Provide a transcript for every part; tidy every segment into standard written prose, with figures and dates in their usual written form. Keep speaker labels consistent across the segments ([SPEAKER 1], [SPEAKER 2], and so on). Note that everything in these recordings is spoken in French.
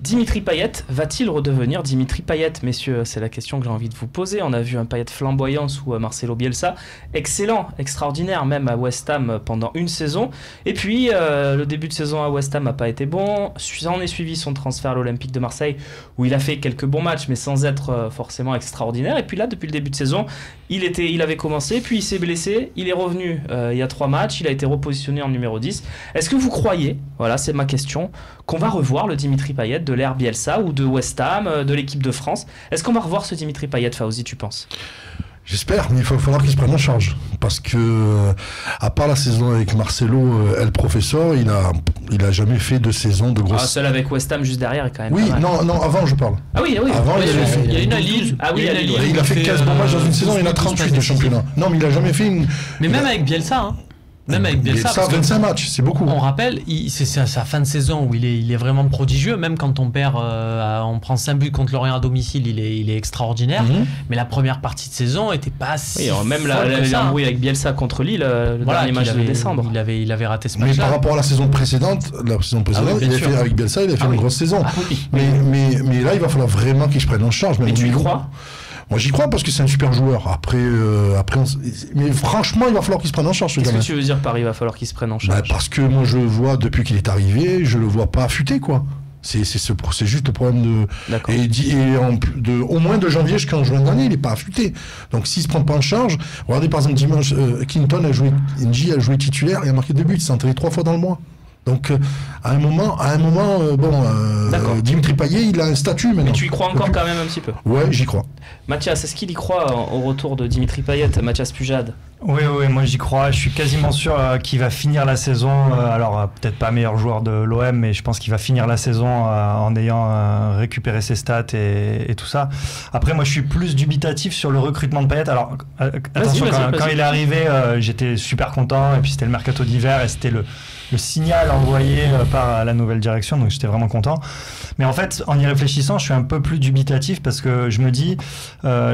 [SPEAKER 1] Dimitri Payet va-t-il redevenir Dimitri Payet, messieurs? C'est la question que j'ai envie de vous poser. On a vu un Payet flamboyant sous Marcelo Bielsa, excellent, extraordinaire, même à West Ham pendant une saison. Et puis, le début de saison à West Ham n'a pas été bon. En est suivi son transfert à l'Olympique de Marseille, où il a fait quelques bons matchs, mais sans être forcément extraordinaire. Et puis là, depuis le début de saison, il avait commencé, puis il s'est blessé. Il est revenu il y a 3 matchs. Il a été repositionné en numéro 10. Est-ce que vous croyez, voilà, c'est ma question, qu'on va revoir le Dimitri Payet de l'ère Bielsa ou de West Ham, de l'équipe de France? Est-ce qu'on va revoir ce Dimitri Payet, Fawzi, tu penses?
[SPEAKER 2] J'espère, mais il va falloir qu'il se prenne en charge. Parce que, à part la saison avec Marcelo, El Professor, il a jamais fait de saison de grosse...
[SPEAKER 1] Celle avec West Ham juste derrière est quand même
[SPEAKER 2] Oui,
[SPEAKER 1] pas mal.
[SPEAKER 2] non, avant je parle.
[SPEAKER 1] Ah oui.
[SPEAKER 2] Avant,
[SPEAKER 3] il y a une à Lille.
[SPEAKER 1] Ah oui, à Lille.
[SPEAKER 2] Il a fait 15 bons matchs dans une saison, il en a 38 de championnat. Non, mais il a jamais fait une...
[SPEAKER 3] Mais même avec Bielsa, hein. Même avec Bielsa,
[SPEAKER 2] 25 matchs, c'est beaucoup.
[SPEAKER 3] On rappelle, c'est sa fin de saison où il est vraiment prodigieux. Même quand on perd, on prend 5 buts contre Lorient à domicile, il est extraordinaire. Mais la première partie de saison était pas si.
[SPEAKER 1] Oui, même l'embrouille avec Bielsa contre Lille, le dernier match de décembre.
[SPEAKER 3] Il avait raté ce match-là.
[SPEAKER 2] Mais par rapport à la saison précédente, avec Bielsa, il a fait une grosse saison. Mais là, il va falloir vraiment qu'il se prenne en charge.
[SPEAKER 1] Mais tu y crois?
[SPEAKER 2] Moi, j'y crois parce que c'est un super joueur. Mais franchement, il va falloir qu'il se prenne en charge.
[SPEAKER 1] Qu'est-ce que tu veux dire par il va falloir qu'il se prenne en charge?
[SPEAKER 2] Parce que moi, je le vois depuis qu'il est arrivé, je le vois pas affûté, quoi. C'est juste le problème de... au moins de janvier jusqu'en juin dernier, il n'est pas affûté. Donc s'il se prend pas en charge, regardez par exemple dimanche, Clinton a joué titulaire et a marqué 2 buts, il s'est entraîné 3 fois dans le mois. Donc à un moment, Dimitri Payet, il a un statut maintenant.
[SPEAKER 1] Mais tu y crois encore quand même un petit peu?
[SPEAKER 2] Ouais, j'y crois.
[SPEAKER 1] Mathias, est-ce qu'il y croit au retour de Dimitri Payet? Mathias Pujade?
[SPEAKER 4] Oui, moi j'y crois. Je suis quasiment sûr qu'il va finir la saison. Alors peut-être pas meilleur joueur de l'OM, mais je pense qu'il va finir la saison en ayant récupéré ses stats et tout ça. Après, moi je suis plus dubitatif sur le recrutement de Payet. Alors attention, quand il est arrivé, j'étais super content. Et puis c'était le mercato d'hiver et c'était le signal envoyé par la nouvelle direction, donc j'étais vraiment content. Mais en fait, en y réfléchissant, je suis un peu plus dubitatif parce que je me dis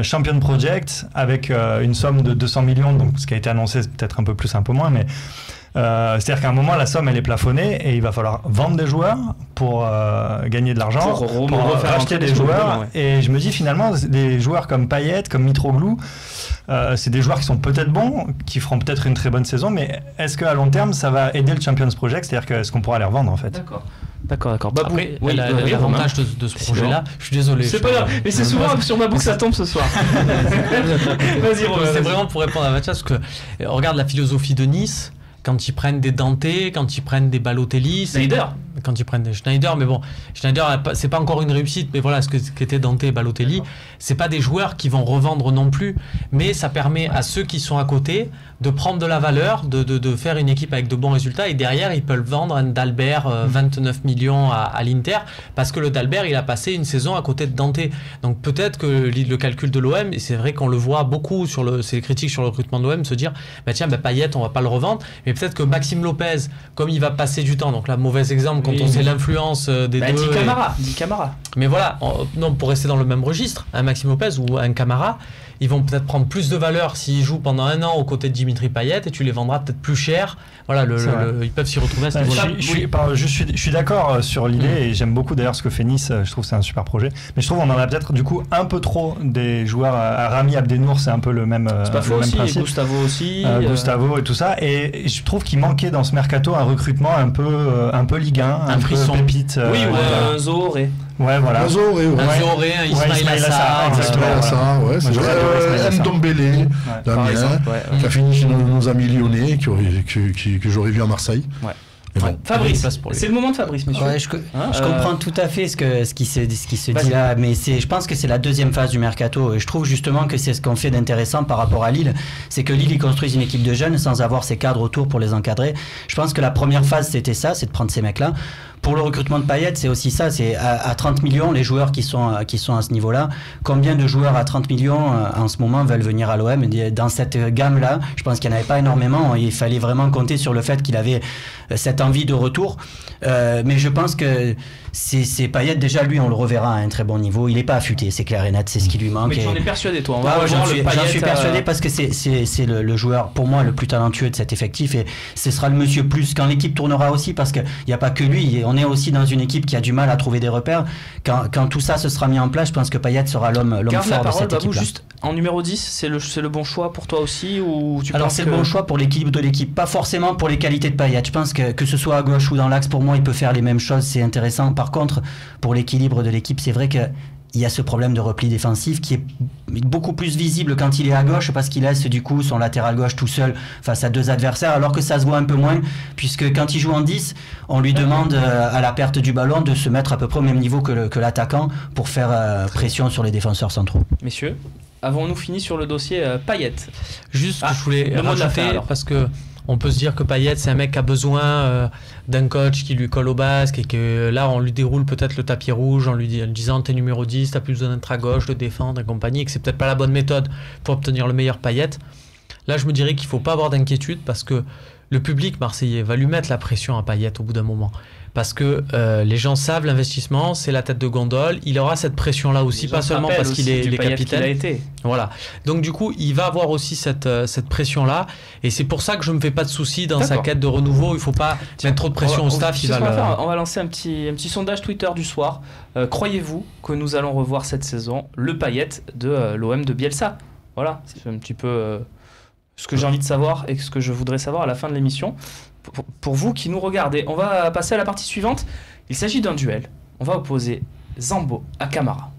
[SPEAKER 4] Champion Project avec une somme de 200 millions, donc ce qui a été annoncé, c'est peut-être un peu plus, un peu moins, mais c'est-à-dire qu'à un moment, la somme, elle est plafonnée et il va falloir vendre des joueurs pour gagner de l'argent, pour acheter des joueurs. Ouais. Et je me dis finalement, des joueurs comme Payet, comme Mitroglou, c'est des joueurs qui sont peut-être bons, qui feront peut-être une très bonne saison, mais est-ce qu'à long terme, ça va aider le Champions Project? C'est-à-dire est-ce qu'on pourra les revendre en fait?
[SPEAKER 1] D'accord.
[SPEAKER 3] Après, l'avantage de ce projet-là, je suis désolé.
[SPEAKER 1] C'est pas grave, mais c'est souvent sur ma boucle ça tombe ce soir. Vas-y, Romain.
[SPEAKER 3] C'est vraiment pour répondre à Mathias, parce que regarde la philosophie de Nice. Quand ils prennent des Dante, quand ils prennent des Balotelli, quand ils prennent des Schneider, mais bon, Schneider, c'est pas encore une réussite, mais voilà, ce qu'étaient Dante et Balotelli, c'est pas des joueurs qui vont revendre non plus, mais ça permet à ceux qui sont à côté de prendre de la valeur, de faire une équipe avec de bons résultats, et derrière, ils peuvent vendre un Dalbert 29 millions à l'Inter, parce que le Dalbert, il a passé une saison à côté de Dante. Donc peut-être que le calcul de l'OM, et c'est vrai qu'on le voit beaucoup ces critiques sur le recrutement de l'OM, se dire, Payet, on va pas le revendre, mais peut-être que Maxime Lopez, comme il va passer du temps, donc là, mauvais exemple, quand on sait l'influence des deux...
[SPEAKER 1] Dit Camara.
[SPEAKER 3] Mais voilà, pour rester dans le même registre, un Maxime Lopez ou un Camara, ils vont peut-être prendre plus de valeur s'ils jouent pendant 1 an aux côtés de Dimitri Payet et tu les vendras peut-être plus cher. Voilà, ils peuvent s'y retrouver à ce niveau-là.
[SPEAKER 4] Je suis d'accord sur l'idée et j'aime beaucoup d'ailleurs ce que fait Nice. Je trouve que c'est un super projet. Mais je trouve qu'on en a peut-être du coup un peu trop des joueurs. Rami Abdenour, c'est un peu le même, principe.
[SPEAKER 1] Gustavo aussi.
[SPEAKER 4] Gustavo et tout ça. Et je trouve qu'il manquait dans ce mercato un recrutement un peu Ligue 1, un peu pépite.
[SPEAKER 1] Oui, ou un Zohoré.
[SPEAKER 4] Ouais, voilà.
[SPEAKER 3] Un Zohoré, un Ismaïla
[SPEAKER 2] Sarr. Ndombele, qui a fini chez nos amis lyonnais, que j'aurais vu à Marseille.
[SPEAKER 1] Bon. Fabrice, c'est le moment de Fabrice, monsieur.
[SPEAKER 5] Ouais, je comprends tout à fait ce qui se dit là, mais je pense que c'est la deuxième phase du mercato et je trouve justement que c'est ce qu'on fait d'intéressant par rapport à Lille, c'est que Lille ils construisent une équipe de jeunes sans avoir ses cadres autour pour les encadrer. Je pense que la première phase c'était ça, c'est de prendre ces mecs-là. Pour le recrutement de Payet, c'est aussi ça, c'est à 30 millions, les joueurs qui sont à ce niveau-là. Combien de joueurs à 30 millions en ce moment veulent venir à l'OM? Dans cette gamme-là, je pense qu'il n'y en avait pas énormément. Il fallait vraiment compter sur le fait qu'il avait cette envie de retour. Mais je pense que c'est Payet, déjà lui on le reverra à un très bon niveau. Il n'est pas affûté, c'est clair et net, c'est ce qui lui manque.
[SPEAKER 1] Mais tu en es persuadé toi,
[SPEAKER 5] j'en suis persuadé parce que c'est le joueur pour moi le plus talentueux de cet effectif, et ce sera le monsieur plus quand l'équipe tournera aussi, parce qu'il n'y a pas que lui, on est aussi dans une équipe qui a du mal à trouver des repères. Quand tout ça se sera mis en place, je pense que Payet sera l'homme fort de cette équipe.
[SPEAKER 1] Juste en numéro 10, c'est le bon choix pour toi aussi, ou tu
[SPEAKER 5] Alors
[SPEAKER 1] penses
[SPEAKER 5] c'est le bon choix pour l'équilibre de l'équipe, pas forcément pour les qualités de Payet. Je pense que ce soit à gauche ou dans l'axe, pour moi il peut faire les mêmes choses, c'est intéressant. Par contre, pour l'équilibre de l'équipe, c'est vrai que il y a ce problème de repli défensif qui est beaucoup plus visible quand il est à gauche, parce qu'il laisse du coup son latéral gauche tout seul face à deux adversaires, alors que ça se voit un peu moins, puisque quand il joue en 10, on lui demande à la perte du ballon de se mettre à peu près au même niveau que l'attaquant pour faire pression sur les défenseurs centraux.
[SPEAKER 1] Messieurs, avons-nous fini sur le dossier Payet?
[SPEAKER 3] Juste que je voulais rajouter, parce que on peut se dire que Payet, c'est un mec qui a besoin d'un coach qui lui colle au basque, et que là, on lui déroule peut-être le tapis rouge en lui disant t'es numéro 10, t'as plus besoin d'être à gauche, de défendre et compagnie, et que c'est peut-être pas la bonne méthode pour obtenir le meilleur Payet. Là, je me dirais qu'il faut pas avoir d'inquiétude, parce que le public marseillais va lui mettre la pression à Payet au bout d'un moment. Parce que les gens savent l'investissement, c'est la tête de gondole. Il aura cette pression-là aussi, pas seulement parce qu'il est capitaine. Voilà. Donc du coup, il va avoir aussi cette pression-là, et c'est pour ça que je me fais pas de soucis dans sa quête de renouveau. Il faut pas mettre trop de pression au staff.
[SPEAKER 1] On va lancer un petit sondage Twitter du soir. Croyez-vous que nous allons revoir cette saison le Payet de l'OM de Bielsa? Voilà, c'est un petit peu ce que j'ai envie de savoir et ce que je voudrais savoir à la fin de l'émission. Pour vous qui nous regardez, on va passer à la partie suivante. Il s'agit d'un duel. On va opposer Zambo à Camara.